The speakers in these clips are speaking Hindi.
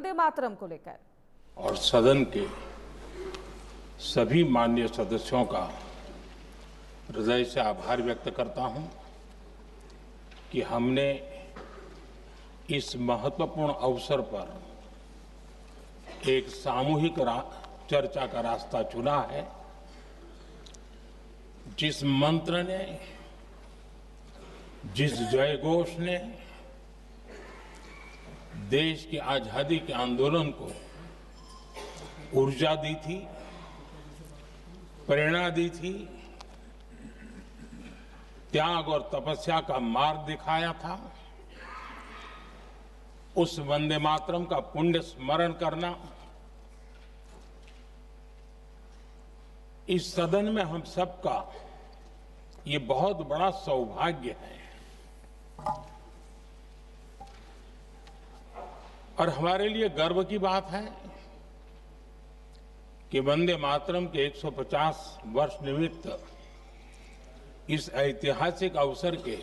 वंदे मातरम को लेकर और सदन के सभी माननीय सदस्यों का हृदय से आभार व्यक्त करता हूं कि हमने इस महत्वपूर्ण अवसर पर एक सामूहिक चर्चा का रास्ता चुना है। जिस मंत्र ने, जिस जयघोष ने देश की आजादी के आंदोलन को ऊर्जा दी थी, प्रेरणा दी थी, त्याग और तपस्या का मार्ग दिखाया था, उस वंदे मातरम का पुण्य स्मरण करना इस सदन में हम सबका ये बहुत बड़ा सौभाग्य है। और हमारे लिए गर्व की बात है कि वंदे मातरम के 150 वर्ष निमित्त इस ऐतिहासिक अवसर के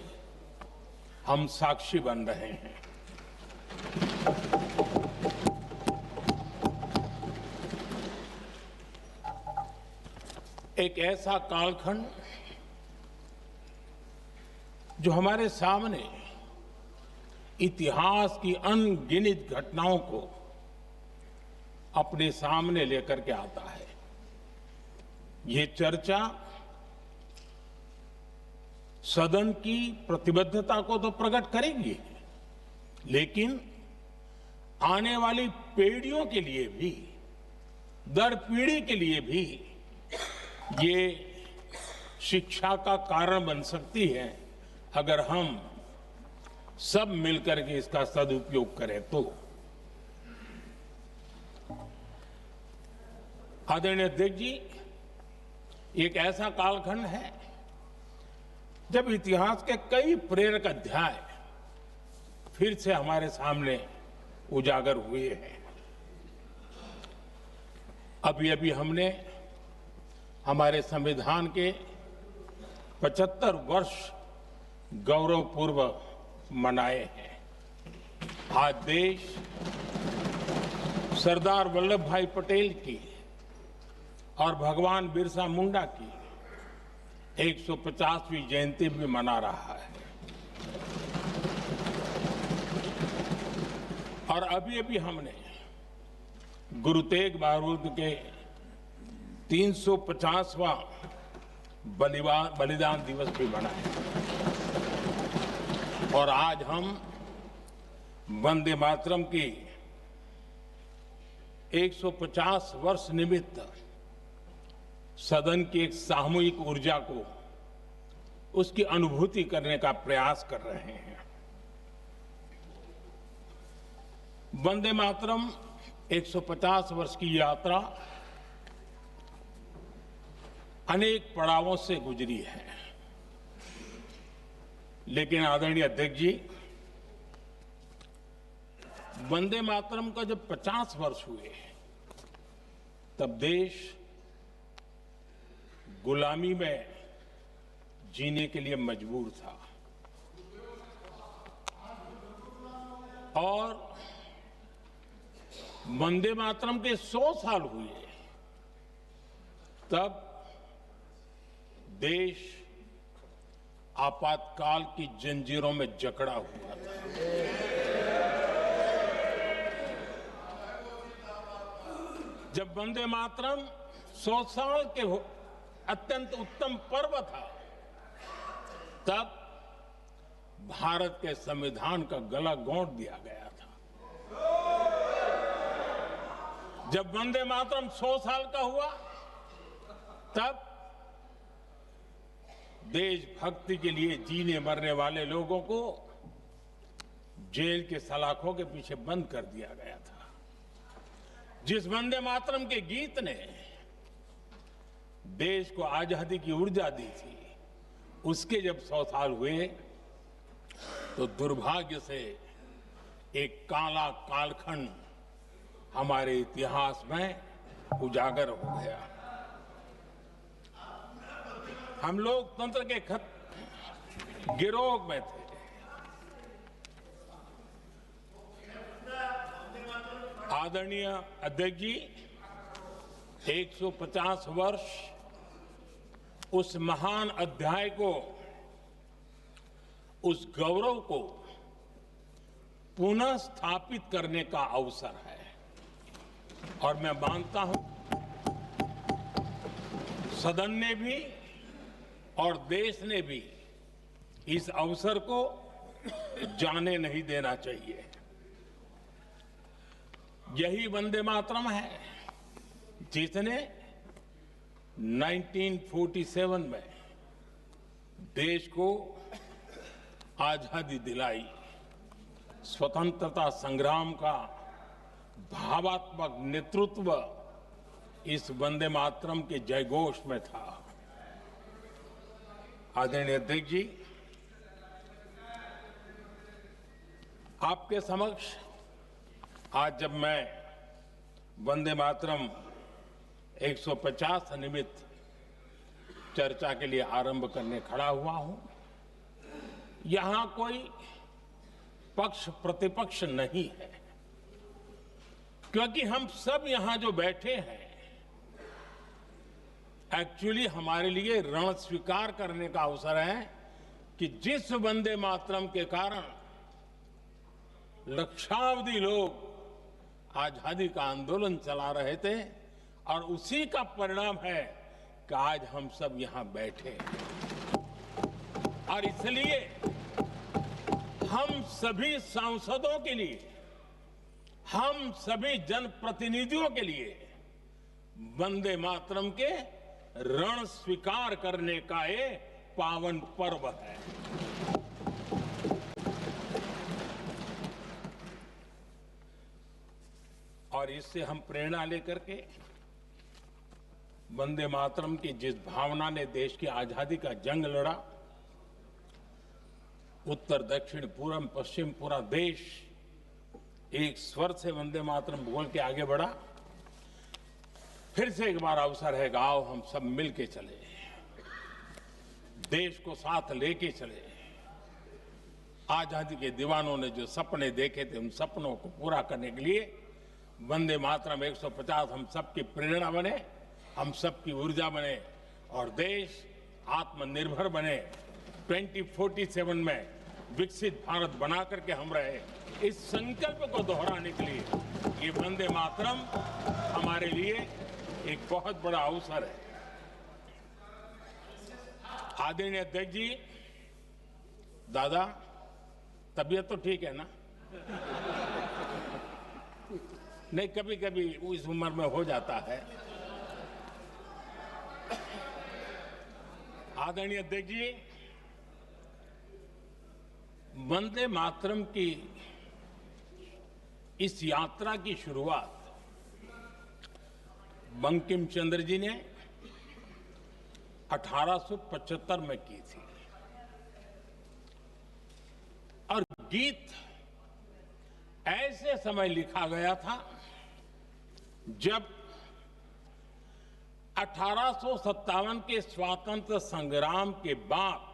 हम साक्षी बन रहे हैं। एक ऐसा कालखंड जो हमारे सामने इतिहास की अनगिनत घटनाओं को अपने सामने लेकर के आता है। ये चर्चा सदन की प्रतिबद्धता को तो प्रकट करेगी, लेकिन आने वाली पीढ़ियों के लिए भी, दर पीढ़ी के लिए भी ये शिक्षा का कारण बन सकती है अगर हम सब मिलकर के इसका सदुपयोग करें तो। आदरणीय अध्यक्ष जी, एक ऐसा कालखंड है जब इतिहास के कई प्रेरक अध्याय फिर से हमारे सामने उजागर हुए हैं। अभी अभी हमने हमारे संविधान के 75 वर्ष गौरवपूर्व मनाए हैं। आज देश सरदार वल्लभ भाई पटेल की और भगवान बिरसा मुंडा की 150वीं जयंती भी मना रहा है। और अभी अभी हमने गुरु तेग बहादुर के 350वां बलिदान दिवस भी मनाया। और आज हम वंदे मातरम की 150 वर्ष निमित्त सदन की एक सामूहिक ऊर्जा को, उसकी अनुभूति करने का प्रयास कर रहे हैं। वंदे मातरम 150 वर्ष की यात्रा अनेक पड़ावों से गुजरी है, लेकिन आदरणीय अध्यक्ष जी, वंदे मातरम का जब 50 वर्ष हुए तब देश गुलामी में जीने के लिए मजबूर था। और वंदे मातरम के 100 साल हुए तब देश आपातकाल की जंजीरों में जकड़ा हुआ था। जब वंदे मातरम 100 साल के अत्यंत उत्तम पर्व था, तब भारत के संविधान का गला घोंट दिया गया था। जब वंदे मातरम 100 साल का हुआ, तब देशभक्ति के लिए जीने मरने वाले लोगों को जेल के सलाखों के पीछे बंद कर दिया गया था। जिस वंदे मातरम के गीत ने देश को आजादी की ऊर्जा दी थी, उसके जब 100 साल हुए तो दुर्भाग्य से एक काला कालखंड हमारे इतिहास में उजागर हो गया। हम लोकतंत्र के गिरोह में थे। आदरणीय अध्यक्ष जी, 150 वर्ष उस महान अध्याय को, उस गौरव को पुनः स्थापित करने का अवसर है और मैं मानता हूं सदन ने भी और देश ने भी इस अवसर को जाने नहीं देना चाहिए। यही वंदे मातरम है जिसने 1947 में देश को आजादी दिलाई। स्वतंत्रता संग्राम का भावात्मक नेतृत्व इस वंदे मातरम के जयघोष में था। आदरणीय अध्यक्ष जी, आपके समक्ष आज जब मैं वंदे मातरम 150 निमित्त चर्चा के लिए आरंभ करने खड़ा हुआ हूं, यहां कोई पक्ष प्रतिपक्ष नहीं है, क्योंकि हम सब यहां जो बैठे हैं एक्चुअली हमारे लिए रण स्वीकार करने का अवसर है कि जिस वंदे मातरम के कारण लक्षावधि लोग आजादी का आंदोलन चला रहे थे और उसी का परिणाम है कि आज हम सब यहां बैठे हैं। और इसलिए हम सभी सांसदों के लिए, हम सभी जनप्रतिनिधियों के लिए वंदे मातरम के रण स्वीकार करने का ये पावन पर्व है। और इससे हम प्रेरणा लेकर के वंदे मातरम की जिस भावना ने देश की आजादी का जंग लड़ा, उत्तर दक्षिण पूर्व पश्चिम पूरा देश एक स्वर से वंदे मातरम बोल के आगे बढ़ा। फिर से एक बार अवसर है कि आओ हम सब मिल के चले, देश को साथ लेके चले। आजादी के दीवानों ने जो सपने देखे थे उन सपनों को पूरा करने के लिए वंदे मातरम 150 हम सबकी प्रेरणा बने, हम सबकी ऊर्जा बने और देश आत्मनिर्भर बने। 2047 में विकसित भारत बना करके हम रहे, इस संकल्प को दोहराने के लिए ये वंदे मातरम हमारे लिए एक बहुत बड़ा अवसर है। आदरणीय अध्यक्ष जी, दादा तबीयत तो ठीक है ना? नहीं, कभी कभी इस उम्र में हो जाता है। आदरणीय अध्यक्ष जी, वंदे मातरम की इस यात्रा की शुरुआत बंकिम चंद्र जी ने 1875 में की थी और गीत ऐसे समय लिखा गया था जब 1857 के स्वातंत्र संग्राम के बाद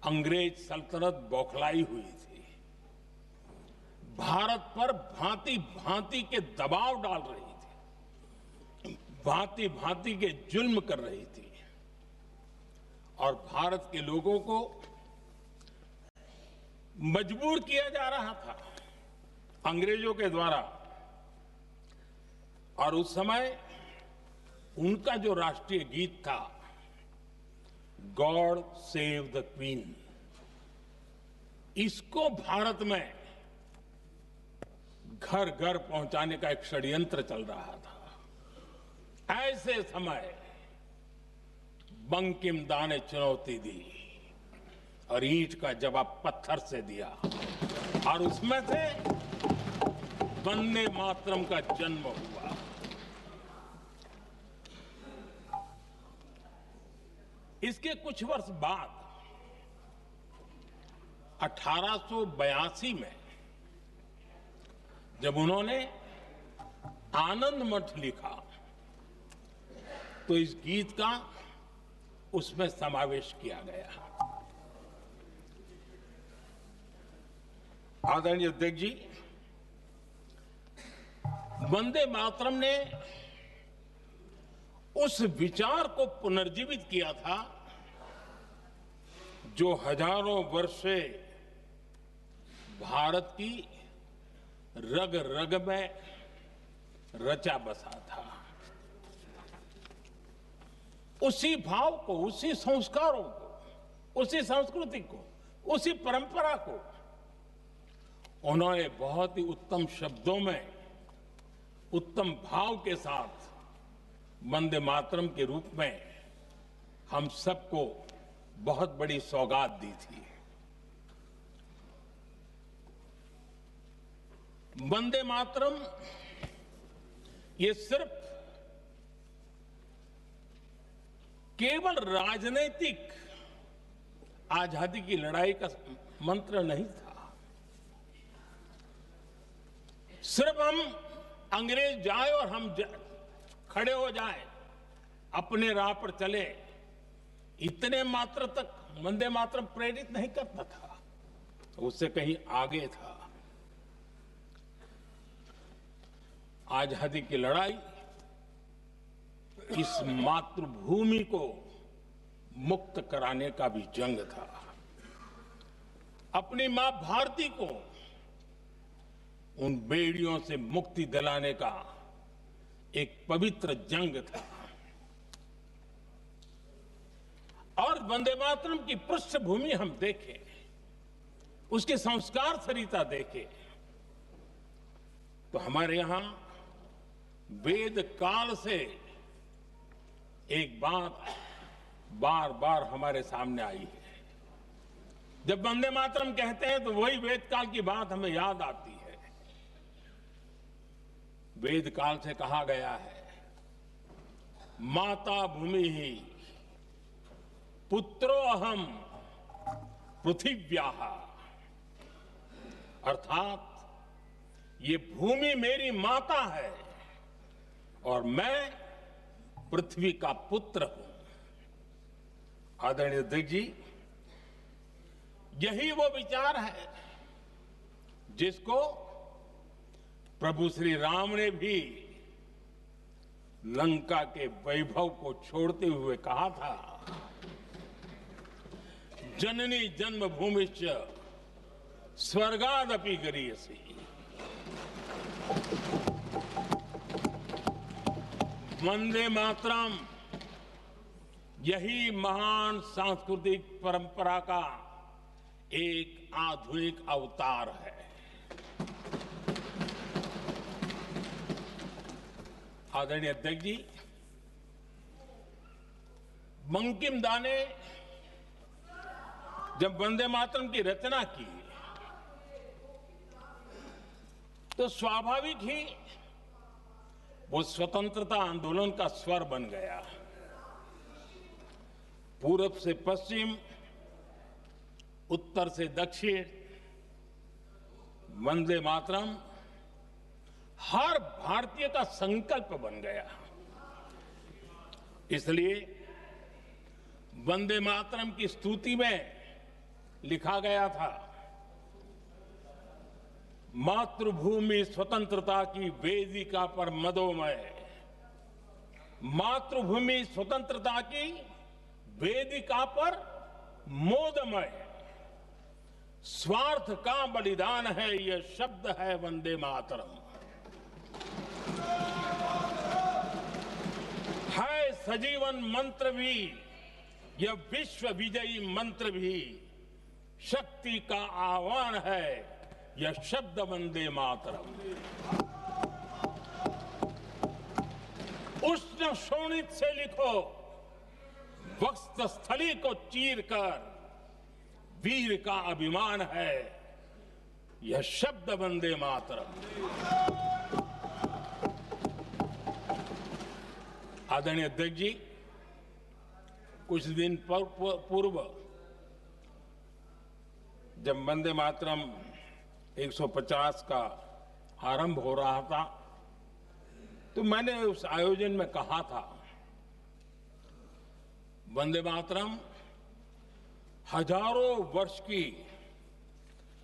अंग्रेज सल्तनत बौखलाई हुई थी, भारत पर भांति भांति के दबाव डाल रही थी, भांति भांति के जुल्म कर रही थी और भारत के लोगों को मजबूर किया जा रहा था अंग्रेजों के द्वारा। और उस समय उनका जो राष्ट्रीय गीत था, गॉड सेव द क्वीन, इसको भारत में घर घर पहुंचाने का एक षड्यंत्र चल रहा था। ऐसे समय बंकिम दा ने चुनौती दी और ईंट का जवाब पत्थर से दिया और उसमें से वंदे मातरम का जन्म हुआ। इसके कुछ वर्ष बाद 1882 में जब उन्होंने आनंद मठ लिखा तो इस गीत का उसमें समावेश किया गया। आदरणीय अध्यक्ष जी, वंदे मातरम ने उस विचार को पुनर्जीवित किया था जो हजारों वर्ष से भारत की रग रग में रचा बसा था। उसी भाव को, उसी संस्कारों को, उसी संस्कृति को, उसी परंपरा को उन्होंने बहुत ही उत्तम शब्दों में, उत्तम भाव के साथ वंदे मातरम के रूप में हम सबको बहुत बड़ी सौगात दी थी। वंदे मातरम ये सिर्फ केवल राजनीतिक आजादी की लड़ाई का मंत्र नहीं था। सिर्फ हम अंग्रेज जाए और हम खड़े हो जाए, अपने राह पर चले, इतने मात्र तक वंदे मातरम प्रेरित नहीं करता था, उससे कहीं आगे था। आजादी की लड़ाई इस मातृभूमि को मुक्त कराने का भी जंग था। अपनी मां भारती को उन बेड़ियों से मुक्ति दिलाने का एक पवित्र जंग था। और वंदे मातरम की पृष्ठभूमि हम देखें, उसके संस्कार सरिता देखें, तो हमारे यहां वेद काल से एक बात बार बार हमारे सामने आई है। जब वंदे मातरम कहते हैं तो वही वेद काल की बात हमें याद आती है। वेद काल से कहा गया है, माता भूमि ही पुत्रो अहम पृथिव्याः, अर्थात ये भूमि मेरी माता है और मैं पृथ्वी का पुत्र हूं। आदरणीय अध्यक्ष जी, यही वो विचार है जिसको प्रभु श्री राम ने भी लंका के वैभव को छोड़ते हुए कहा था, जननी जन्मभूमिश्च स्वर्गादपि गरीयसी। वंदे मातरम यही महान सांस्कृतिक परंपरा का एक आधुनिक अवतार है। आदरणीय अध्यक्ष जी, बंकिम दा ने जब वंदे मातरम की रचना की तो स्वाभाविक ही वो स्वतंत्रता आंदोलन का स्वर बन गया। पूरब से पश्चिम, उत्तर से दक्षिण, वंदे मातरम हर भारतीय का संकल्प बन गया। इसलिए वंदे मातरम की स्तुति में लिखा गया था, मातृभूमि स्वतंत्रता की वेदिका पर मदोमय, मातृभूमि स्वतंत्रता की वेदिका पर मोदमय, स्वार्थ का बलिदान है यह शब्द है वंदे मातरम। है सजीवन मंत्र भी, यह विश्व विजयी मंत्र भी, शक्ति का आह्वान है यह शब्द वंदे मातरम। उष्ण शोणित से लिखो, वक्षस्थली को चीरकर, वीर का अभिमान है यह शब्द वंदे मातरम। आदरणीय अध्यक्ष जी, कुछ दिन पूर्व जब वंदे मातरम 150 का आरंभ हो रहा था तो मैंने उस आयोजन में कहा था, वंदे मातरम हजारों वर्ष की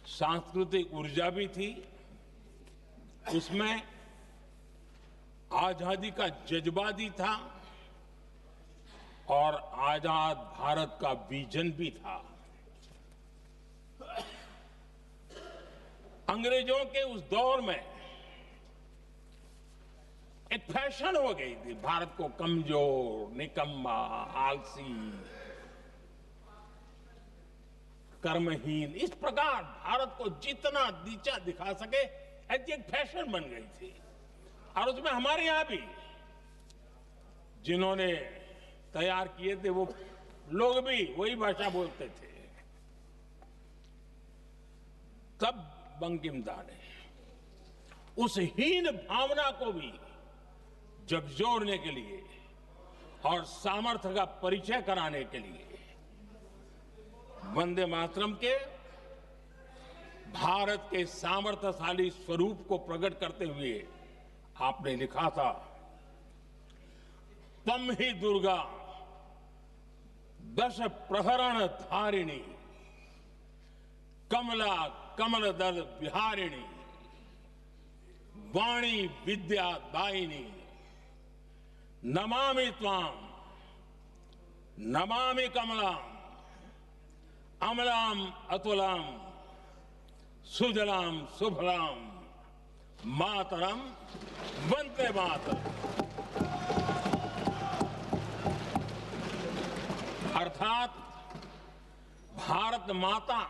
सांस्कृतिक ऊर्जा भी थी, उसमें आजादी का जज्बा भी था और आजाद भारत का विजन भी था। अंग्रेजों के उस दौर में एक फैशन हो गई थी भारत को कमजोर, निकम्मा, आलसी, कर्महीन, इस प्रकार भारत को जितना नीचा दिखा सके ऐसी एक फैशन बन गई थी। और उसमें हमारे यहां भी जिन्होंने तैयार किए थे वो लोग भी वही भाषा बोलते थे। तब बंकिमदा ने उस हीन भावना को भी झकझोरने के लिए और सामर्थ्य का परिचय कराने के लिए वंदे मातरम के भारत के सामर्थ्यशाली स्वरूप को प्रकट करते हुए आपने लिखा था, तम ही दुर्गा दश प्रहरण धारिणी, कमला कमल दल बिहारिणी, वाणी विद्या दायिनी, नमामि त्वाम नमामि कमलाम, अमलाम अतुलाम, सुजलाम सुफलाम, मातरम वंदे मातरम। अर्थात भारत माता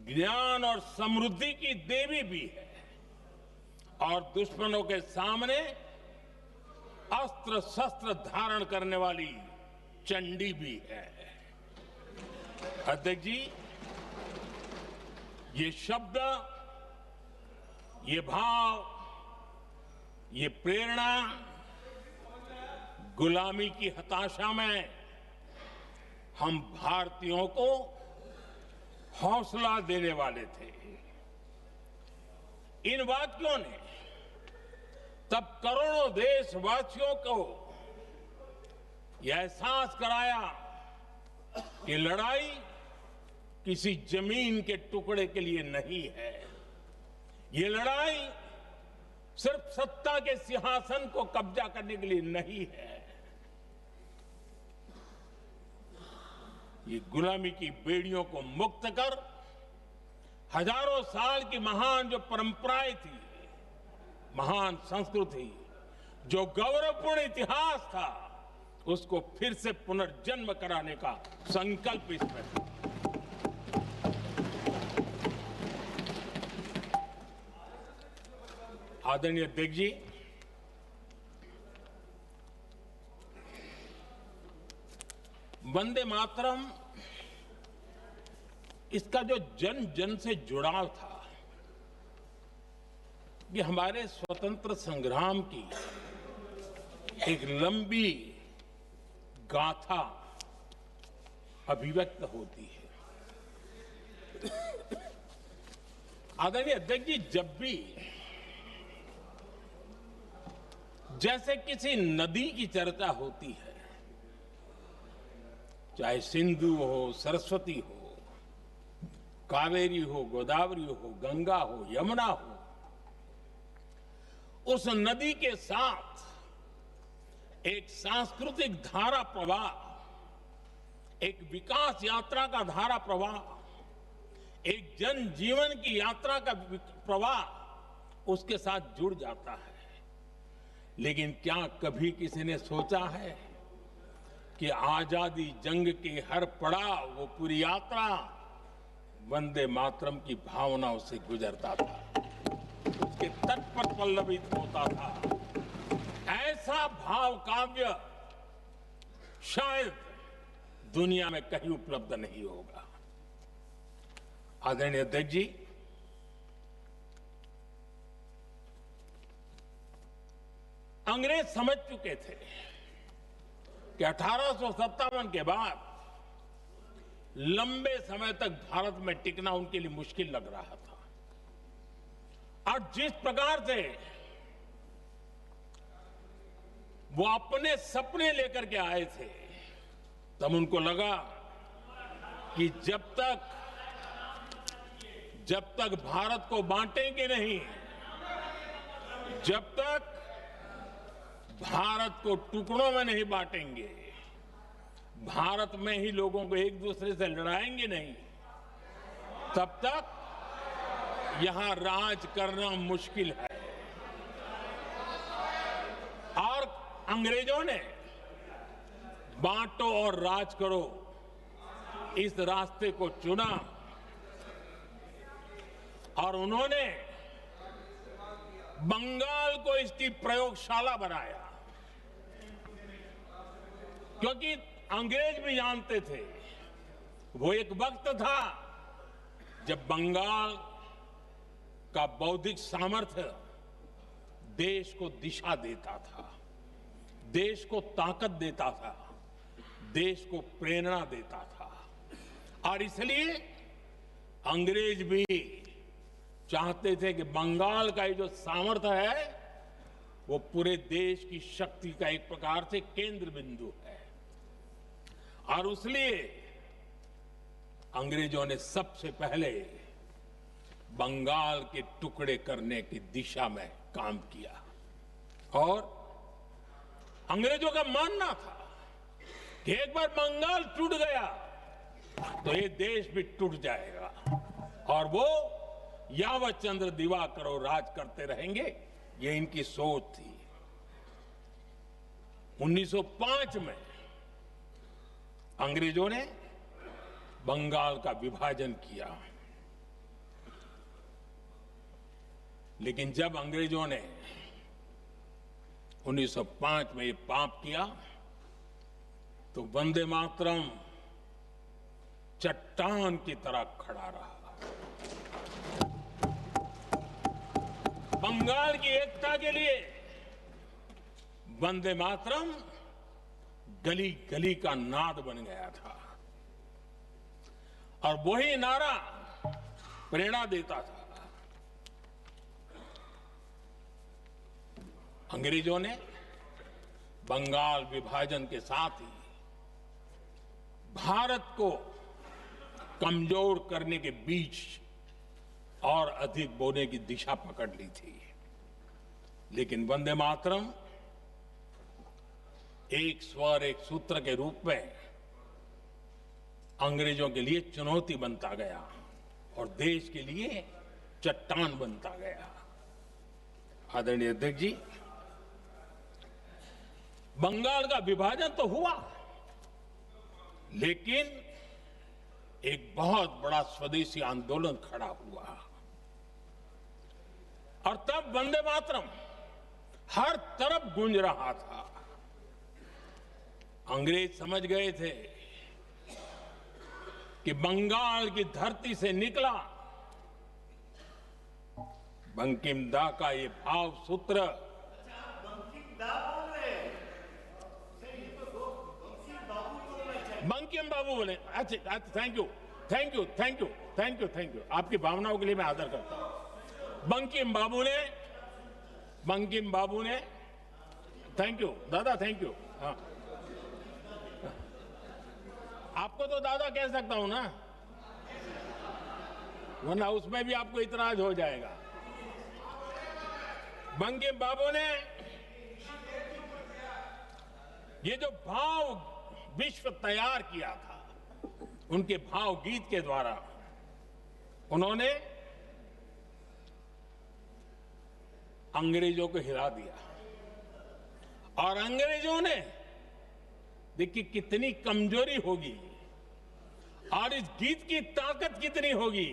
ज्ञान और समृद्धि की देवी भी है और दुश्मनों के सामने अस्त्र शस्त्र धारण करने वाली चंडी भी है। अध्यक्ष जी, ये शब्द, ये भाव, ये प्रेरणा गुलामी की हताशा में हम भारतीयों को हौसला देने वाले थे। इन वाक्यों ने तब करोड़ों देशवासियों को यह एहसास कराया कि लड़ाई किसी जमीन के टुकड़े के लिए नहीं है। ये लड़ाई सिर्फ सत्ता के सिंहासन को कब्जा करने के लिए नहीं है। ये गुलामी की बेड़ियों को मुक्त कर हजारों साल की महान जो परंपराएं थी, महान संस्कृति, जो गौरवपूर्ण इतिहास था, उसको फिर से पुनर्जन्म कराने का संकल्प इसमें था। आदरणीय अध्यक्ष जी, वंदे मातरम, इसका जो जन जन से जुड़ाव था, ये हमारे स्वतंत्र संग्राम की एक लंबी गाथा अभिव्यक्त होती है। आदरणीय अध्यक्ष जी, जब भी जैसे किसी नदी की चर्चा होती है, चाहे सिंधु हो, सरस्वती हो, कावेरी हो, गोदावरी हो, गंगा हो, यमुना हो, उस नदी के साथ एक सांस्कृतिक धारा प्रवाह, एक विकास यात्रा का धारा प्रवाह, एक जन जीवन की यात्रा का प्रवाह उसके साथ जुड़ जाता है। लेकिन क्या कभी किसी ने सोचा है कि आजादी जंग के हर पड़ाव, वो पूरी यात्रा वंदे मातरम की भावनाओं से गुजरता था, उसके तट पर पल्लवित होता था। ऐसा भाव काव्य शायद दुनिया में कहीं उपलब्ध नहीं होगा। आदरणीय अध्यक्ष जी, अंग्रेज समझ चुके थे कि 1857 के बाद लंबे समय तक भारत में टिकना उनके लिए मुश्किल लग रहा था। और जिस प्रकार से वो अपने सपने लेकर के आए थे, तब उनको लगा कि जब तक भारत को बांटेंगे नहीं, जब तक भारत को टुकड़ों में नहीं बांटेंगे, भारत में ही लोगों को एक दूसरे से लड़ाएंगे नहीं, तब तक यहां राज करना मुश्किल है। और अंग्रेजों ने बांटो और राज करो इस रास्ते को चुना और उन्होंने बंगाल को इसकी प्रयोगशाला बनाया, क्योंकि अंग्रेज भी जानते थे वो एक वक्त था जब बंगाल का बौद्धिक सामर्थ्य देश को दिशा देता था, देश को ताकत देता था, देश को प्रेरणा देता था। और इसलिए अंग्रेज भी चाहते थे कि बंगाल का ये जो सामर्थ्य है वो पूरे देश की शक्ति का एक प्रकार से केंद्र बिंदु है। और इसलिए अंग्रेजों ने सबसे पहले बंगाल के टुकड़े करने की दिशा में काम किया और अंग्रेजों का मानना था कि एक बार बंगाल टूट गया तो ये देश भी टूट जाएगा और वो यावत चंद्र दिवाकरो राज करते रहेंगे, ये इनकी सोच थी। 1905 में अंग्रेजों ने बंगाल का विभाजन किया, लेकिन जब अंग्रेजों ने 1905 में ये पाप किया तो वंदे मातरम चट्टान की तरह खड़ा रहा। बंगाल की एकता के लिए वंदे मातरम गली गली का नाद बन गया था और वही नारा प्रेरणा देता था। अंग्रेजों ने बंगाल विभाजन के साथ ही भारत को कमजोर करने के बीच और अधिक बोने की दिशा पकड़ ली थी, लेकिन वंदे मातरम एक स्वर एक सूत्र के रूप में अंग्रेजों के लिए चुनौती बनता गया और देश के लिए चट्टान बनता गया। आदरणीय अध्यक्ष जी, बंगाल का विभाजन तो हुआ, लेकिन एक बहुत बड़ा स्वदेशी आंदोलन खड़ा हुआ और तब वंदे मातरम हर तरफ गूंज रहा था। अंग्रेज समझ गए थे कि बंगाल की धरती से निकला बंकिम दा का ये भाव सूत्र बंकिम बाबू बोले। अच्छा, thank you thank you thank you thank you thank you, आपकी भावनाओं के लिए मैं आदर करता हूं। बंकिम बाबू ने थैंक यू दादा, थैंक यू। हाँ, आपको तो दादा कह सकता हूं ना, वरना उसमें भी आपको इतराज हो जाएगा। बंकिम बाबू ने ये जो भाव विश्व तैयार किया था, उनके भाव गीत के द्वारा उन्होंने अंग्रेजों को हिला दिया और अंग्रेजों ने देखिए कितनी कमजोरी होगी और इस गीत की ताकत कितनी होगी।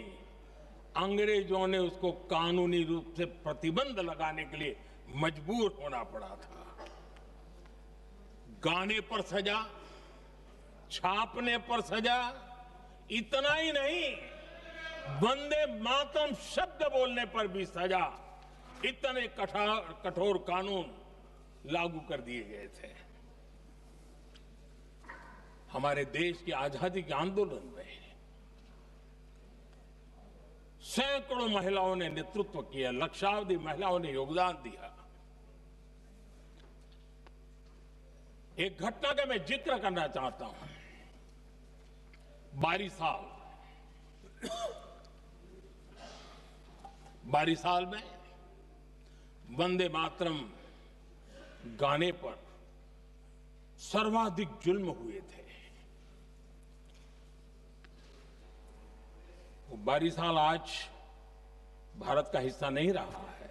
अंग्रेजों ने उसको कानूनी रूप से प्रतिबंध लगाने के लिए मजबूर होना पड़ा था। गाने पर सजा, छापने पर सजा, इतना ही नहीं, वंदे मातरम शब्द बोलने पर भी सजा। इतने कठोर कानून लागू कर दिए गए थे। हमारे देश की आजादी के आंदोलन में सैकड़ों महिलाओं ने नेतृत्व किया, लक्षावधि महिलाओं ने योगदान दिया। एक घटना का मैं जिक्र करना चाहता हूं। 12 साल में वंदे मातरम गाने पर सर्वाधिक जुल्म हुए थे। वो बारिसाल आज भारत का हिस्सा नहीं रहा है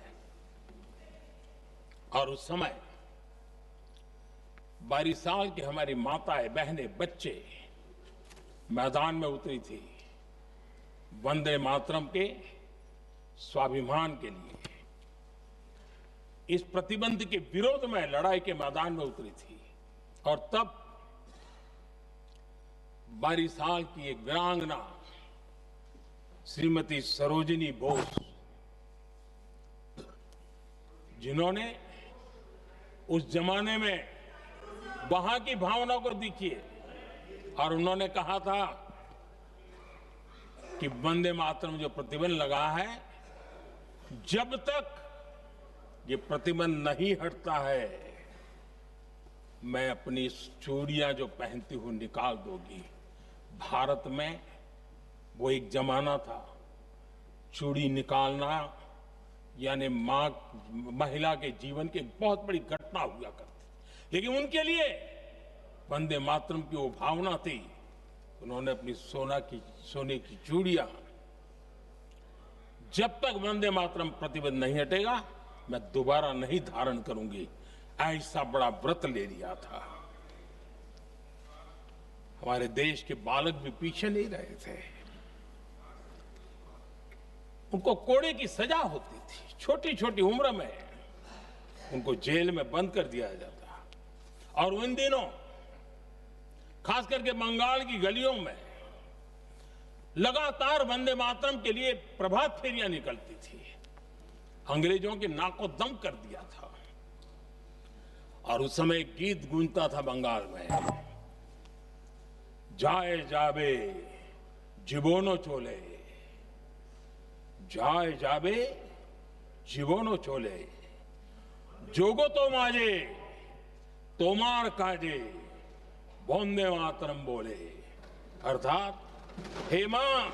और उस समय बारिसाल की हमारी माताएं, बहनें, बच्चे मैदान में उतरी थी वंदे मातरम के स्वाभिमान के लिए। इस प्रतिबंध के विरोध में लड़ाई के मैदान में उतरी थी और तब बारिसाल की एक वीरांगना श्रीमती सरोजिनी बोस, जिन्होंने उस जमाने में वहां की भावना को देखिए और उन्होंने कहा था कि वंदे मातरम जो प्रतिबंध लगा है, जब तक ये प्रतिबंध नहीं हटता है मैं अपनी चूड़ियां जो पहनती हूं निकाल दूंगी। भारत में वो एक जमाना था, चूड़ी निकालना यानी महिला के जीवन की बहुत बड़ी घटना हुआ करती। लेकिन उनके लिए वंदे मातरम की वो भावना थी, उन्होंने अपनी सोने की चूड़ियां, जब तक वंदे मातरम प्रतिबंध नहीं हटेगा मैं दोबारा नहीं धारण करूंगी, ऐसा बड़ा व्रत ले लिया था। हमारे देश के बालक भी पीछे नहीं रहे थे। उनको कोड़े की सजा होती थी, छोटी छोटी उम्र में उनको जेल में बंद कर दिया जाता। और उन दिनों खास करके बंगाल की गलियों में लगातार वंदे मातरम के लिए प्रभात फेरियां निकलती थी। अंग्रेजों के नाक को दम कर दिया था। और उस समय गीत गूंजता था बंगाल में, जाए जाबे जीवोनो चोले, जाए जाबे जीवोनो चोले, जोगो तो माजे तोमार काजे वंदे मातरम बोले। अर्थात हे मां,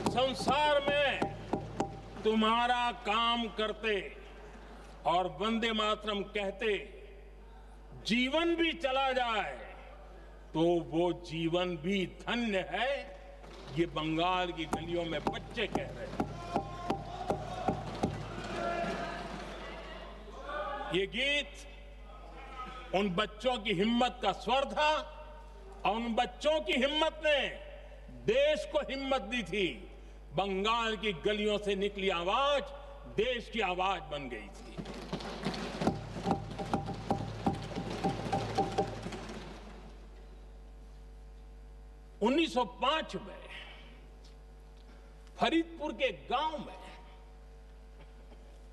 संसार में तुम्हारा काम करते और वंदे मातरम कहते जीवन भी चला जाए तो वो जीवन भी धन्य है। ये बंगाल की गलियों में बच्चे कह रहे हैं। ये गीत उन बच्चों की हिम्मत का स्वर था और उन बच्चों की हिम्मत ने देश को हिम्मत दी थी। बंगाल की गलियों से निकली आवाज देश की आवाज बन गई थी। उन्नीस 1905 में फरीदपुर के गांव में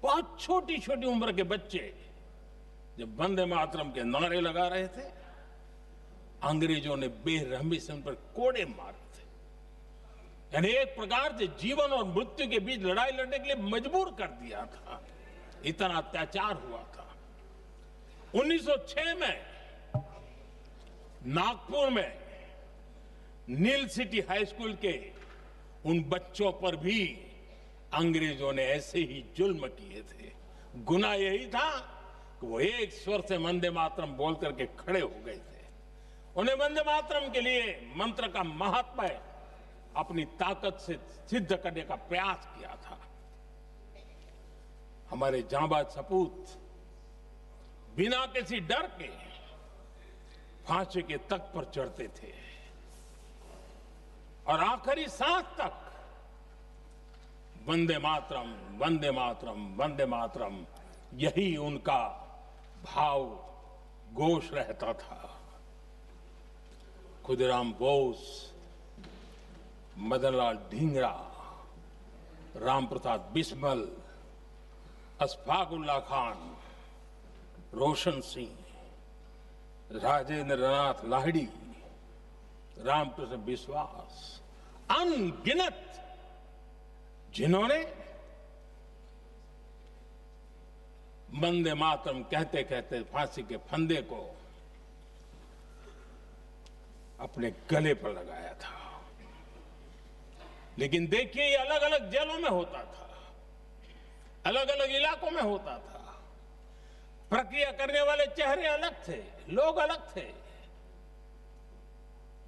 बहुत छोटी छोटी उम्र के बच्चे जब वंदे मातरम के नारे लगा रहे थे, अंग्रेजों ने बेरहमी से उन पर कोड़े मारे थे। यानी एक प्रकार से जीवन और मृत्यु के बीच लड़ाई लड़ने के लिए मजबूर कर दिया था। इतना अत्याचार हुआ था। 1906 में नागपुर में नील सिटी हाई स्कूल के उन बच्चों पर भी अंग्रेजों ने ऐसे ही जुल्म किए थे। गुनाह यही था कि वो एक स्वर से वंदे मातरम बोल करके खड़े हो गए थे। उन्हें वंदे मातरम के लिए मंत्र का महात्म्य अपनी ताकत से सिद्ध करने का प्रयास किया था। हमारे जांबाज सपूत बिना किसी डर के फांसी के तख्त पर चढ़ते थे और आखिरी सांस तक वंदे मातरम, वंदे मातरम, वंदे मातरम, यही उनका भाव घोष रहता था। खुदीराम बोस, मदनलाल ढींगरा, राम प्रसाद बिस्मल, अशफाकुल्ला खान, रोशन सिंह, राजेंद्र नाथ लाहिड़ी, रामकृष्ण विश्वास, अनगिनत जिन्होंने वंदे मातरम कहते कहते फांसी के फंदे को अपने गले पर लगाया था। लेकिन देखिए, ये अलग अलग जेलों में होता था, अलग अलग इलाकों में होता था। प्रक्रिया करने वाले चेहरे अलग थे, लोग अलग थे,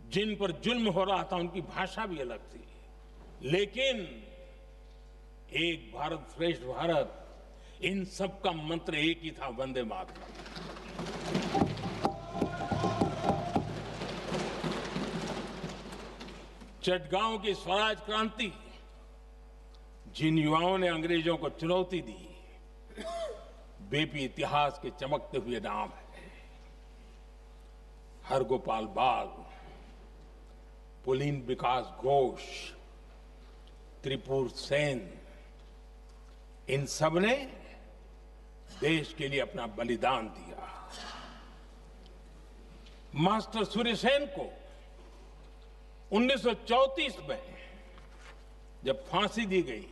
जिन पर जुल्म हो रहा था उनकी भाषा भी अलग थी, लेकिन एक भारत श्रेष्ठ भारत, इन सब का मंत्र एक ही था, वंदे मातरम। चटगांव की स्वराज क्रांति, जिन युवाओं ने अंग्रेजों को चुनौती दी, वे भी इतिहास के चमकते हुए नाम है। हरगोपाल बाग, पुलिन विकास घोष, त्रिपुर सेन, इन सब ने देश के लिए अपना बलिदान दिया। मास्टर सूर्यसेन को 1934 में जब फांसी दी गई,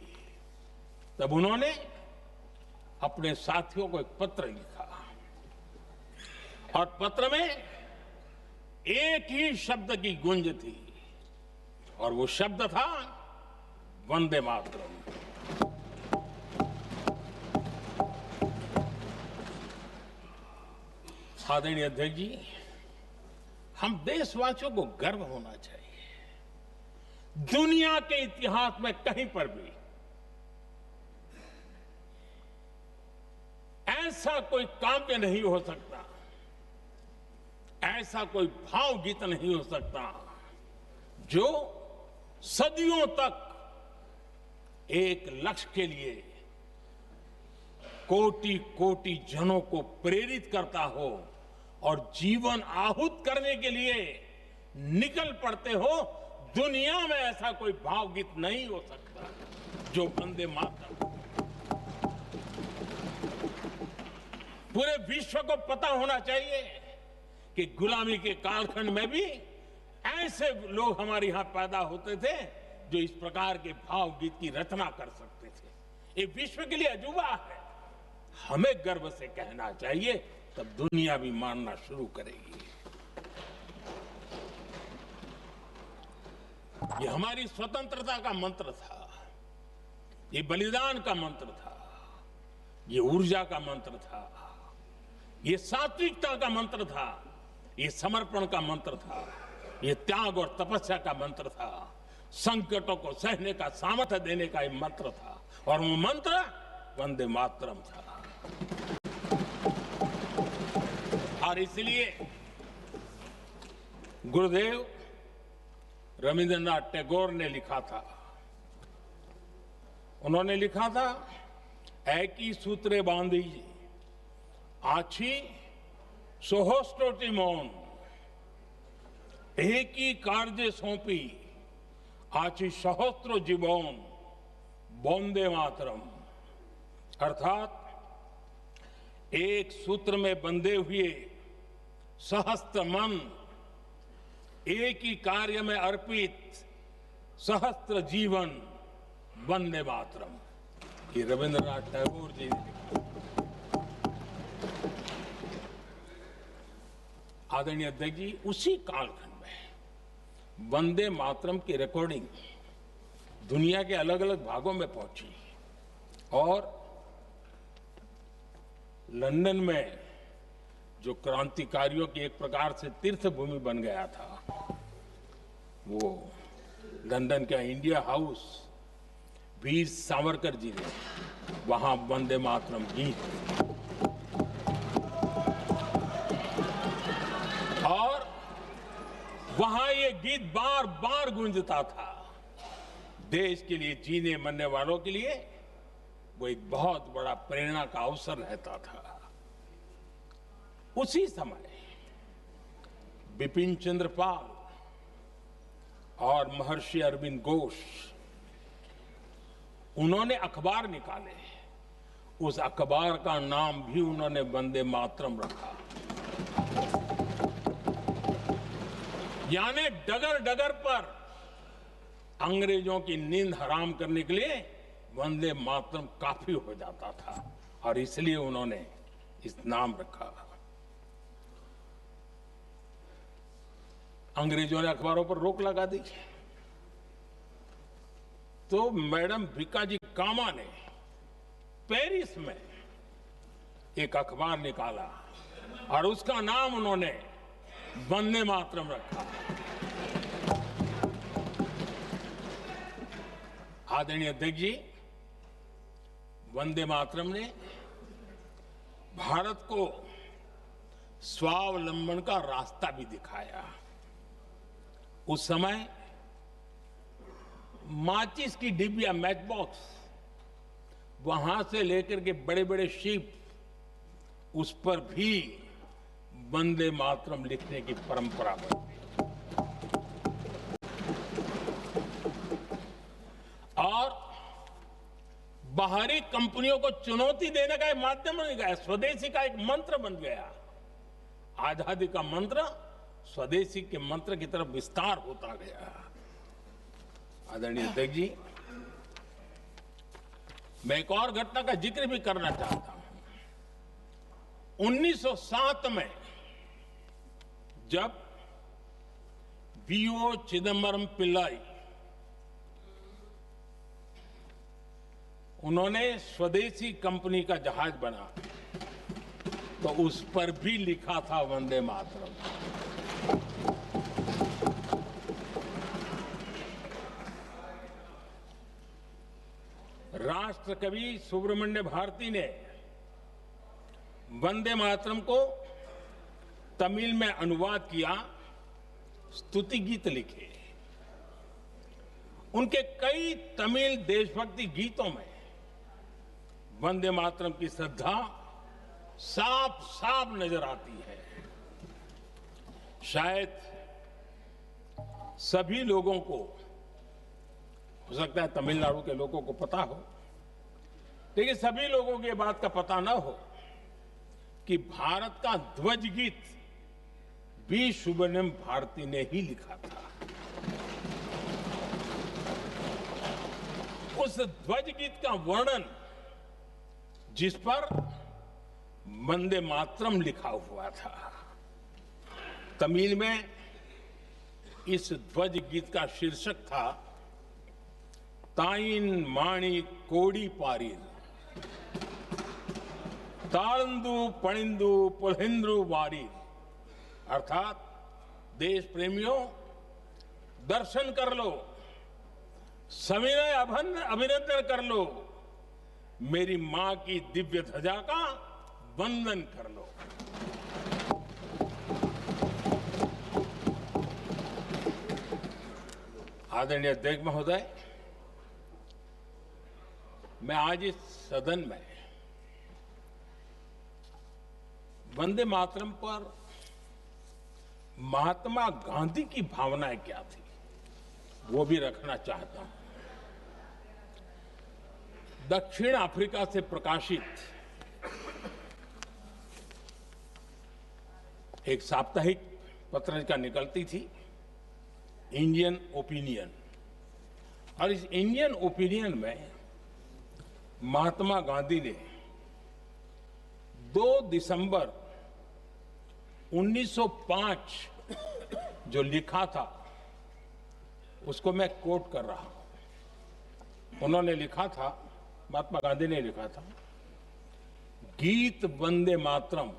तब उन्होंने अपने साथियों को एक पत्र लिखा और पत्र में एक ही शब्द की गूंज थी और वो शब्द था वंदे मातरम। आदरणीय अध्यक्ष जी, हम देशवासियों को गर्व होना चाहिए। दुनिया के इतिहास में कहीं पर भी ऐसा कोई काव्य नहीं हो सकता, ऐसा कोई भावगीत नहीं हो सकता जो सदियों तक एक लक्ष्य के लिए कोटि कोटि जनों को प्रेरित करता हो और जीवन आहूत करने के लिए निकल पड़ते हो। दुनिया में ऐसा कोई भावगीत नहीं हो सकता जो वंदे मातरम। पूरे विश्व को पता होना चाहिए कि गुलामी के कालखंड में भी ऐसे लोग हमारे यहां पैदा होते थे जो इस प्रकार के भावगीत की रचना कर सकते थे। ये विश्व के लिए अजूबा है, हमें गर्व से कहना चाहिए, तब दुनिया भी मानना शुरू करेगी। ये हमारी स्वतंत्रता का मंत्र था, ये बलिदान का मंत्र था, ये ऊर्जा का मंत्र था, ये सात्विकता का मंत्र था, ये समर्पण का मंत्र था, ये त्याग और तपस्या का मंत्र था, संकटों को सहने का सामर्थ्य देने का ये मंत्र था, और वो मंत्र वंदे मातरम था। और इसलिए गुरुदेव रविंद्रनाथ टैगोर ने लिखा था, उन्होंने लिखा था, एकी सूत्रे बांधी आछी सोहोस्टोटी मौन, एक ही कार्य सौंपी आछी सहस्त्रो जीवन, वंदे मातरम। अर्थात एक सूत्र में बंधे हुए सहस्त्र मन, एक ही कार्य में अर्पित सहस्त्र जीवन, वंदे मातरम। ये रविंद्रनाथ टैगोर जी ने लिखा। आदरणीय अध्यक्ष जी, उसी कालखंड में वंदे मातरम की रिकॉर्डिंग दुनिया के अलग अलग भागों में पहुंची और लंदन में जो क्रांतिकारियों की एक प्रकार से तीर्थ भूमि बन गया था, वो लंदन का इंडिया हाउस, वीर सावरकर जी ने वहां वंदे मातरम गीत, और वहां ये गीत बार बार गूंजता था। देश के लिए जीने मरने वालों के लिए वो एक बहुत बड़ा प्रेरणा का अवसर रहता था। उसी समय बिपिन चंद्र पाल और महर्षि अरविंद घोष, उन्होंने अखबार निकाले, उस अखबार का नाम भी उन्होंने वंदे मातरम रखा। यानी डगर डगर पर अंग्रेजों की नींद हराम करने के लिए वंदे मातरम काफी हो जाता था, और इसलिए उन्होंने इस नाम रखा। अंग्रेजों ने अखबारों पर रोक लगा दी, तो मैडम भिकाजी कामा ने पेरिस में एक अखबार निकाला और उसका नाम उन्होंने वंदे मातरम रखा। आदरणीय अध्यक्ष जी, वंदे मातरम ने भारत को स्वावलंबन का रास्ता भी दिखाया। उस समय माचिस की डिबिया, मैच बॉक्स, वहां से लेकर के बड़े बड़े शिप, उस पर भी वंदे मातरम लिखने की परंपरा बनी और बाहरी कंपनियों को चुनौती देने का एक माध्यम बन गया, स्वदेशी का एक मंत्र बन गया। आजादी का मंत्र स्वदेशी के मंत्र की तरफ विस्तार होता गया। आदरणीय अध्यक्ष जी, मैं एक और घटना का जिक्र भी करना चाहता हूं। 1907 में जब वीओ चिदम्बरम पिल्लाई उन्होंने स्वदेशी कंपनी का जहाज बना तो उस पर भी लिखा था वंदे मातरम। राष्ट्र कवि सुब्रमण्य भारती ने वंदे मातरम को तमिल में अनुवाद किया, स्तुति गीत लिखे। उनके कई तमिल देशभक्ति गीतों में वंदे मातरम की श्रद्धा साफ साफ नजर आती है। शायद सभी लोगों को, हो सकता है तमिलनाडु के लोगों को पता हो, लेकिन सभी लोगों को ये बात का पता न हो कि भारत का ध्वज गीत भी सुब्रमण्यम भारती ने ही लिखा था। उस ध्वज गीत का वर्णन जिस पर वंदे मातरम लिखा हुआ था, तमिल में इस ध्वज गीत का शीर्षक था ताइन माणी कोडी पारीर, तालंदु पणिंदु पुलहिंद्रु वारीर। अर्थात देश प्रेमियों, दर्शन कर लो, सविनय अभिनंदन कर लो, मेरी मां की दिव्य ध्वजा का वंदन कर लो। आदरणीय अध्यक्ष महोदय, मैं आज इस सदन में वंदे मातरम पर महात्मा गांधी की भावनाएं क्या थी वो भी रखना चाहता हूं। दक्षिण अफ्रीका से प्रकाशित एक साप्ताहिक पत्रिका निकलती थी, इंडियन ओपिनियन, और इस इंडियन ओपिनियन में महात्मा गांधी ने 2 दिसंबर 1905 जो लिखा था उसको मैं कोट कर रहा हूं। उन्होंने लिखा था, महात्मा गांधी ने लिखा था, गीत वंदे मातरम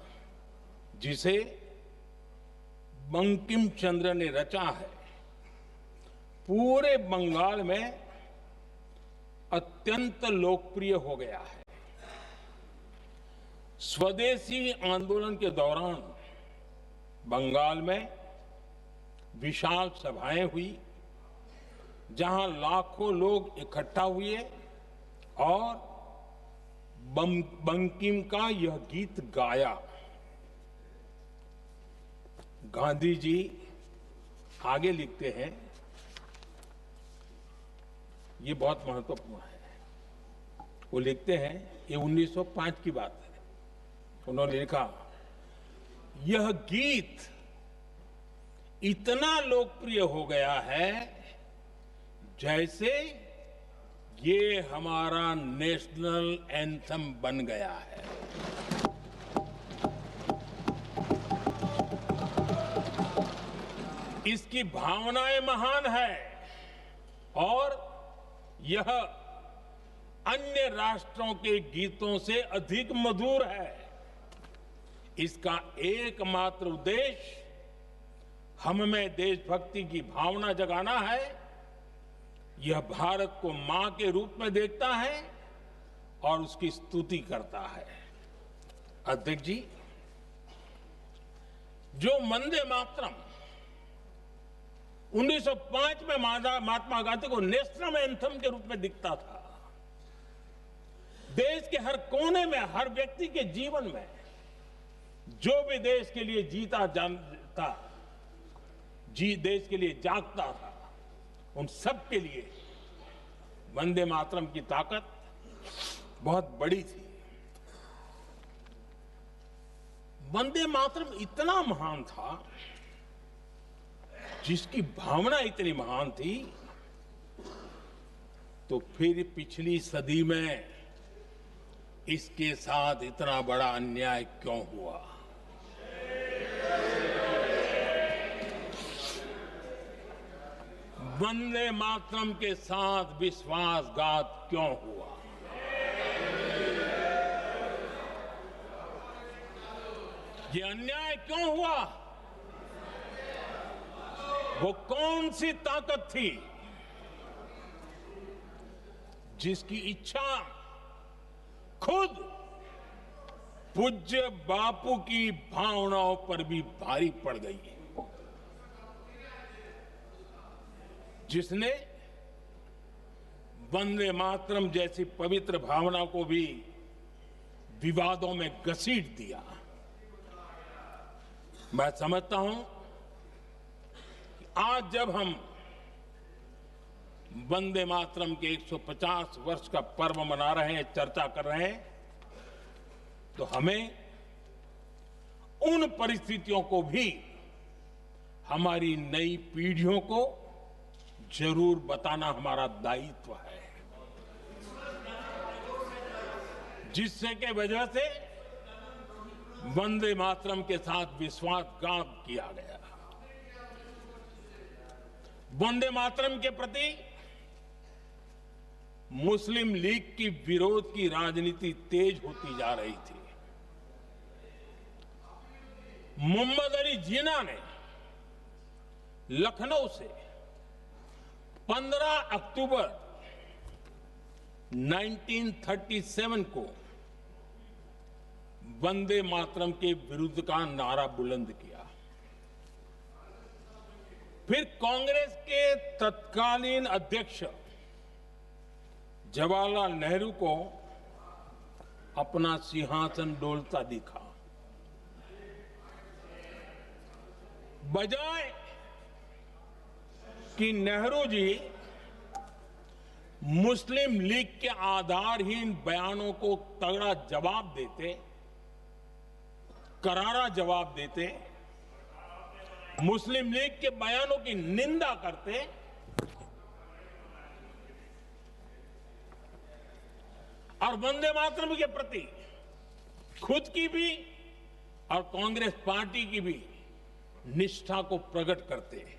जिसे बंकिम चंद्र ने रचा है, पूरे बंगाल में अत्यंत लोकप्रिय हो गया है। स्वदेशी आंदोलन के दौरान बंगाल में विशाल सभाएं हुई, जहां लाखों लोग इकट्ठा हुए और बंकिम का यह गीत गाया। गांधी जी आगे लिखते हैं, ये बहुत महत्वपूर्ण है। वो लिखते हैं, ये 1905 की बात है, उन्होंने लिखा, यह गीत इतना लोकप्रिय हो गया है जैसे ये हमारा नेशनल एंथम बन गया है। इसकी भावनाएं महान है और यह अन्य राष्ट्रों के गीतों से अधिक मधुर है। इसका एकमात्र उद्देश्य हम में देशभक्ति की भावना जगाना है। यह भारत को मां के रूप में देखता है और उसकी स्तुति करता है। अध्यक्ष जी, जो वंदे मातरम 1905 में महात्मा गांधी को नेशनल एंथम के रूप में दिखता था, देश के हर कोने में, हर व्यक्ति के जीवन में जो भी देश के लिए जीता जानता, देश के लिए जागता था, उन सब के लिए वंदे मातरम की ताकत बहुत बड़ी थी। वंदे मातरम इतना महान था, जिसकी भावना इतनी महान थी, तो फिर पिछली सदी में इसके साथ इतना बड़ा अन्याय क्यों हुआ? वंदे मातरम के साथ विश्वासघात क्यों हुआ? ये अन्याय क्यों हुआ? वो कौन सी ताकत थी जिसकी इच्छा खुद पूज्य बापू की भावनाओं पर भी भारी पड़ गई है, जिसने वंदे मातरम जैसी पवित्र भावना को भी विवादों में घसीट दिया। मैं समझता हूं कि आज जब हम वंदे मातरम के 150 वर्ष का पर्व मना रहे हैं, चर्चा कर रहे हैं, तो हमें उन परिस्थितियों को भी हमारी नई पीढ़ियों को जरूर बताना हमारा दायित्व है, जिससे के वजह से वंदे मातरम के साथ विश्वासघात किया गया। वंदे मातरम के प्रति मुस्लिम लीग की विरोध की राजनीति तेज होती जा रही थी। मोहम्मद अली जिन्ना ने लखनऊ से 15 अक्टूबर 1937 को वंदे मातरम के विरुद्ध का नारा बुलंद किया। फिर कांग्रेस के तत्कालीन अध्यक्ष जवाहरलाल नेहरू को अपना सिंहासन डोलता दिखा। बजाय कि नेहरू जी मुस्लिम लीग के आधारहीन बयानों को तगड़ा जवाब देते, करारा जवाब देते, मुस्लिम लीग के बयानों की निंदा करते, और वंदे मातरम के प्रति खुद की भी और कांग्रेस पार्टी की भी निष्ठा को प्रकट करते हैं।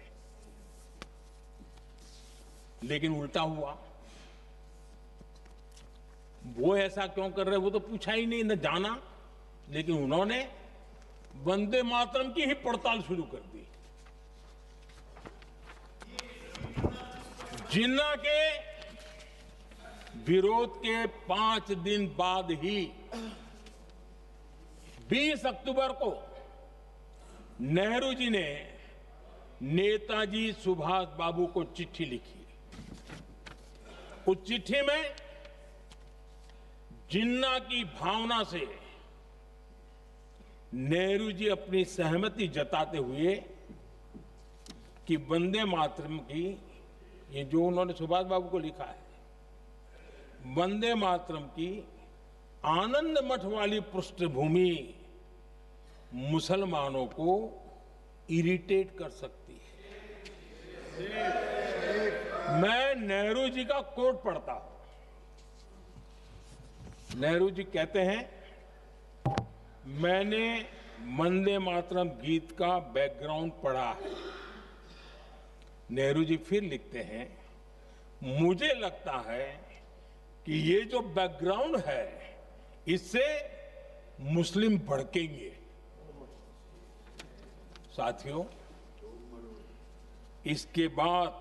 लेकिन उल्टा हुआ। वो ऐसा क्यों कर रहे, वो तो पूछा ही नहीं, न जाना। लेकिन उन्होंने वंदे मातरम की ही पड़ताल शुरू कर दी। जिन्ना के विरोध के 5 दिन बाद ही 20 अक्टूबर को नेहरू जी ने नेताजी सुभाष बाबू को चिट्ठी लिखी। उस चिट्ठी में जिन्ना की भावना से नेहरू जी अपनी सहमति जताते हुए कि वंदे मातरम की, ये जो उन्होंने सुभाष बाबू को लिखा है, वंदे मातरम की आनंद मठ वाली पृष्ठभूमि मुसलमानों को इरिटेट कर सकती है। मैं नेहरू जी का कोट पढ़ता हूं। नेहरू जी कहते हैं, मैंने वंदे मातरम गीत का बैकग्राउंड पढ़ा है। नेहरू जी फिर लिखते हैं, मुझे लगता है कि ये जो बैकग्राउंड है, इससे मुस्लिम भड़केंगे। साथियों, इसके बाद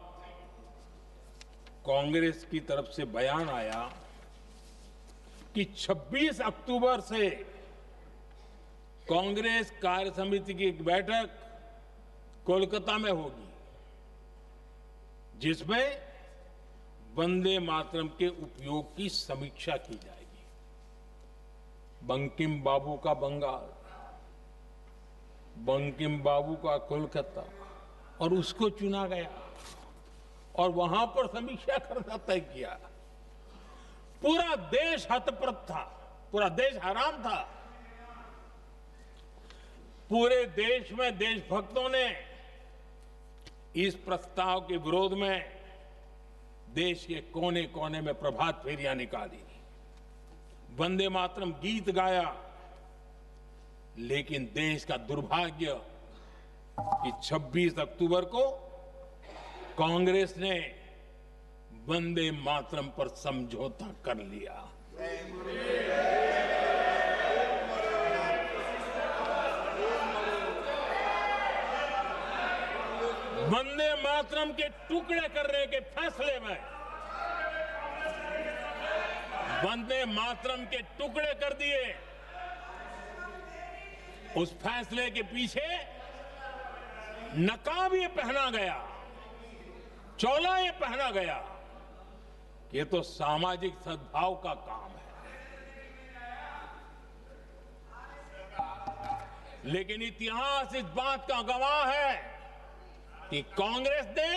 कांग्रेस की तरफ से बयान आया कि 26 अक्टूबर से कांग्रेस कार्य समिति की एक बैठक कोलकाता में होगी, जिसमें वंदे मातरम के उपयोग की समीक्षा की जाएगी। बंकिम बाबू का बंगाल, बंकिम बाबू का कोलकाता, और उसको चुना गया और वहां पर समीक्षा करना तय किया। पूरा देश हतप्रभ था, पूरा देश हैरान था। पूरे देश में देशभक्तों ने इस प्रस्ताव के विरोध में देश के कोने कोने में प्रभात फेरियां निकाली, वंदे मातरम गीत गाया। लेकिन देश का दुर्भाग्य कि 26 अक्टूबर को कांग्रेस ने वंदे मातरम पर समझौता कर लिया। वंदे मातरम के टुकड़े करने के फैसले में, वंदे मातरम के टुकड़े कर दिए। उस फैसले के पीछे नकाब ये पहना गया, चोला ये पहना गया। ये तो सामाजिक सद्भाव का काम है। लेकिन इतिहास इस बात का गवाह है कि कांग्रेस ने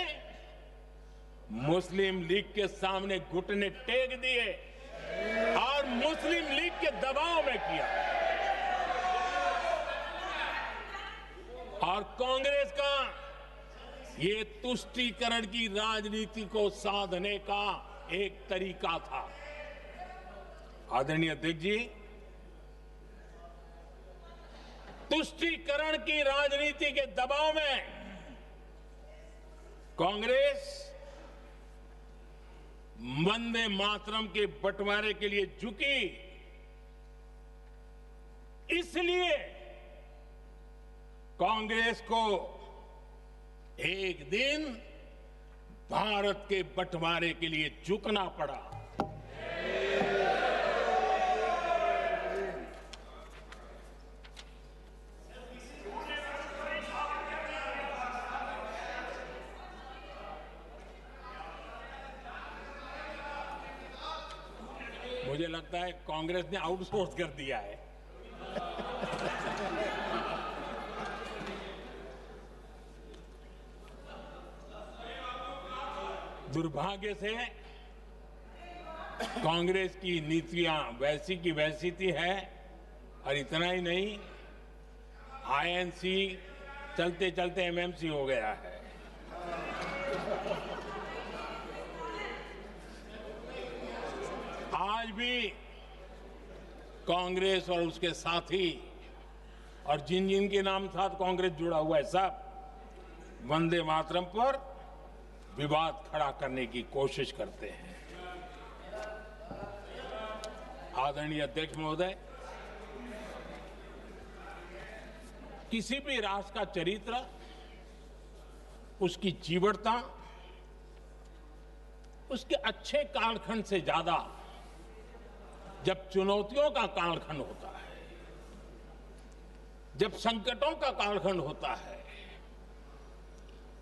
मुस्लिम लीग के सामने घुटने टेक दिए और मुस्लिम लीग के दबाव में किया। और कांग्रेस का ये तुष्टीकरण की राजनीति को साधने का एक तरीका था। आदरणीय अध्यक्ष जी, तुष्टीकरण की राजनीति के दबाव में कांग्रेस वंदे मातरम के बंटवारे के लिए झुकी। इसलिए कांग्रेस को एक दिन भारत के बंटवारे के लिए झुकना पड़ा। मुझे लगता है कांग्रेस ने आउटसोर्स कर दिया है। दुर्भाग्य से कांग्रेस की नीतियां वैसी की वैसी थी है। और इतना ही नहीं, आईएनसी चलते चलते एमएमसी हो गया है। आज भी कांग्रेस और उसके साथी और जिन जिन के नाम साथ कांग्रेस जुड़ा हुआ है, सब वंदे मातरम पर विवाद खड़ा करने की कोशिश करते हैं। आदरणीय अध्यक्ष महोदय, किसी भी राष्ट्र का चरित्र, उसकी जीवटता, उसके अच्छे कालखंड से ज्यादा जब चुनौतियों का कालखंड होता है, जब संकटों का कालखंड होता है,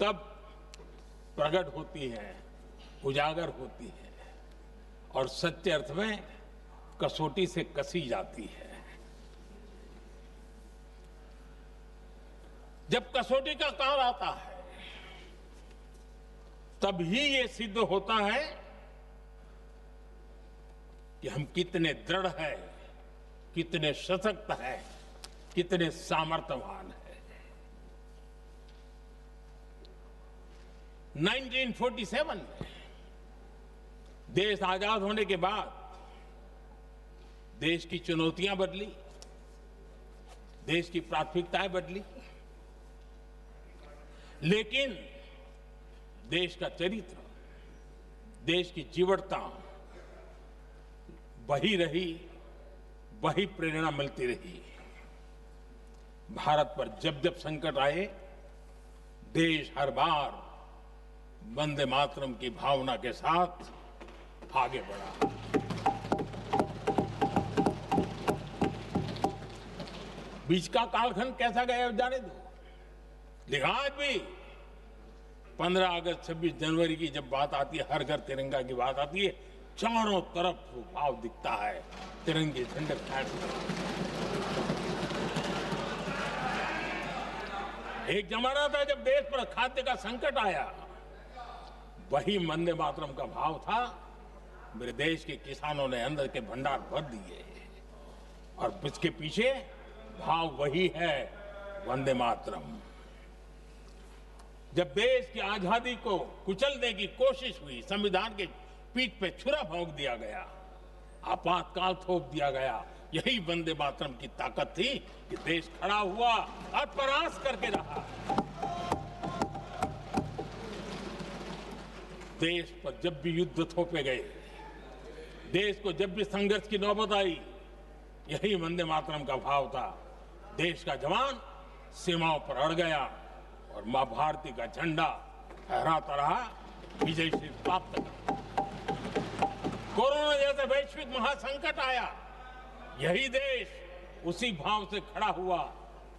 तब प्रकट होती है, उजागर होती है और सच्चे अर्थ में कसौटी से कसी जाती है। जब कसौटी का काल आता है, तब ही ये सिद्ध होता है कि हम कितने दृढ़ हैं, कितने सशक्त हैं, कितने सामर्थ्यवान हैं। 1947 में देश आजाद होने के बाद देश की चुनौतियां बदली, देश की प्राथमिकताएं बदली, लेकिन देश का चरित्र, देश की जीवटता वही रही, वही प्रेरणा मिलती रही। भारत पर जब जब संकट आए, देश हर बार वंदे मातरम की भावना के साथ आगे बढ़ा। बीच का कालखंड कैसा गया जाने दो, लेकिन आज भी 15 अगस्त 26 जनवरी की जब बात आती है, हर घर तिरंगा की बात आती है, चारों तरफ वो भाव दिखता है, तिरंगे झंडे फहराते। एक जमाना था जब देश पर खाद्य का संकट आया, वही वंदे मातरम का भाव था। मेरे देश के किसानों ने अंदर के भंडार भर दिए और इसके पीछे भाव वही है, वंदे मातरम। जब देश की आजादी को कुचलने की कोशिश हुई, संविधान के पीठ पे छुरा भोंक दिया गया, आपातकाल थोप दिया गया, यही वंदे मातरम की ताकत थी कि देश खड़ा हुआ और परास्त करके रहा। देश पर जब भी युद्ध थोपे गए, देश को जब भी संघर्ष की नौबत आई, यही वंदे मातरम का भाव था। देश का जवान सीमाओं पर अड़ गया और मां भारती का झंडा फहराता रहा, विजय श्री प्राप्त कर। कोरोना जैसे वैश्विक महासंकट आया, यही देश उसी भाव से खड़ा हुआ,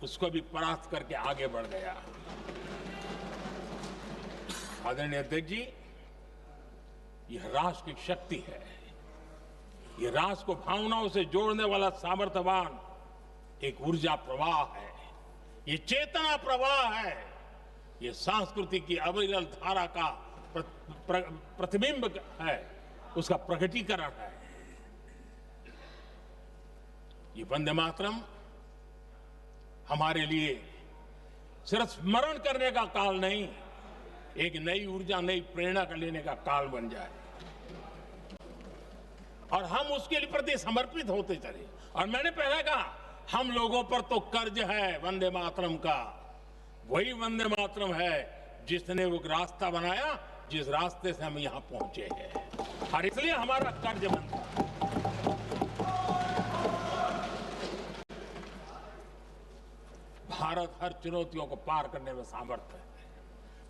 उसको भी परास्त करके आगे बढ़ गया। आदरणीय अध्यक्ष जी, यह राष्ट्र की शक्ति है, यह राष्ट्र को भावनाओं से जोड़ने वाला सामर्थ्यवान एक ऊर्जा प्रवाह है, ये चेतना प्रवाह है, ये संस्कृति की अविरल धारा का प्रतिबिंब है, उसका प्रकटीकरण है। ये वंदे मातरम हमारे लिए सिर्फ स्मरण करने का काल नहीं, एक नई ऊर्जा, नई प्रेरणा का लेने का काल बन जाए और हम उसके प्रति समर्पित होते चले। और मैंने पहले कहा, हम लोगों पर तो कर्ज है वंदे मातरम का, वही वंदे मातरम है जिसने वो रास्ता बनाया, जिस रास्ते से हम यहां पहुंचे हैं, और इसलिए हमारा कर्ज बनता है। भारत हर चुनौतियों को पार करने में सामर्थ्य है।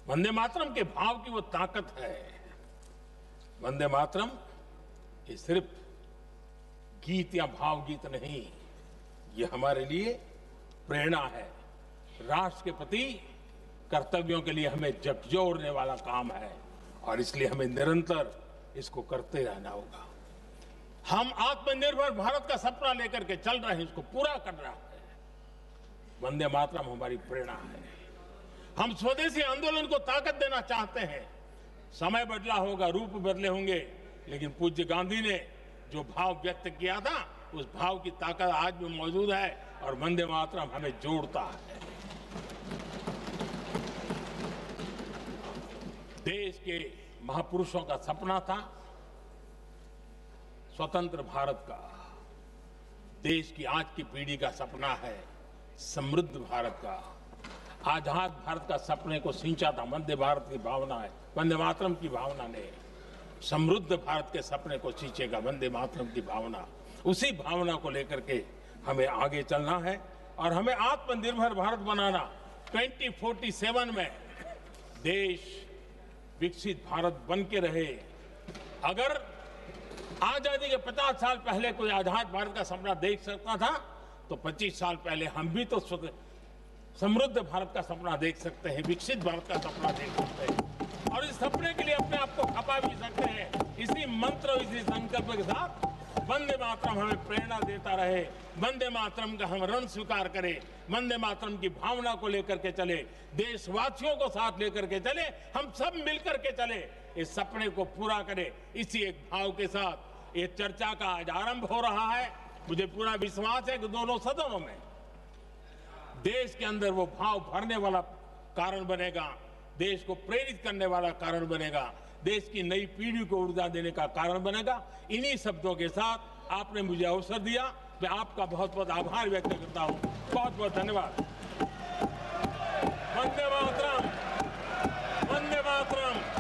वंदे मातरम के भाव की वो ताकत है। वंदे मातरम ये सिर्फ गीत या भावगीत नहीं, ये हमारे लिए प्रेरणा है, राष्ट्र के प्रति कर्तव्यों के लिए हमें झकझोरने वाला काम है, और इसलिए हमें निरंतर इसको करते रहना होगा। हम आत्मनिर्भर भारत का सपना लेकर के चल रहे हैं, इसको पूरा कर रहे हैं। वंदे मातरम हमारी प्रेरणा है। हम स्वदेशी आंदोलन को ताकत देना चाहते हैं। समय बदला होगा, रूप बदले होंगे, लेकिन पूज्य गांधी ने जो भाव व्यक्त किया था, उस भाव की ताकत आज भी मौजूद है, और वंदे मातरम हमें जोड़ता है। देश के महापुरुषों का सपना था स्वतंत्र भारत का। देश की आज की पीढ़ी का सपना है समृद्ध भारत का। आजाद भारत का सपने को सिंचा था वंदे भारत की भावना है, वंदे मातरम की भावना ने। समृद्ध भारत के सपने को सिंचेगा वंदे मातरम की भावना। उसी भावना को लेकर के हमें आगे चलना है, और हमें आत्मनिर्भर भारत बनाना। 2047 में देश विकसित भारत बन के रहे। अगर आजादी के 50 साल पहले कोई आजाद भारत का सपना देख सकता था, तो 25 साल पहले हम भी तो समृद्ध भारत का सपना देख सकते हैं, विकसित भारत का सपना देख सकते हैं, और इस सपने के लिए अपने आप को खपा भी सकते हैं। इसी मंत्र, इसी संकल्प के साथ वंदे मातरम हमें प्रेरणा देता रहे, वंदे मातरम का हम रण स्वीकार करें, वंदे मातरम की भावना को लेकर के चले, देशवासियों को साथ लेकर के चले, हम सब मिलकर के चले, इस सपने को पूरा करें। इसी एक भाव के साथ ये चर्चा का आज आरंभ हो रहा है। मुझे पूरा विश्वास है कि दोनों सदनों में देश के अंदर वो भाव भरने वाला कारण बनेगा, देश को प्रेरित करने वाला कारण बनेगा, देश की नई पीढ़ी को ऊर्जा देने का कारण बनेगा। इन्हीं शब्दों के साथ आपने मुझे अवसर दिया, मैं आपका बहुत बहुत आभार व्यक्त करता हूं। बहुत बहुत धन्यवाद। वंदे मातरम, वंदे मातरम।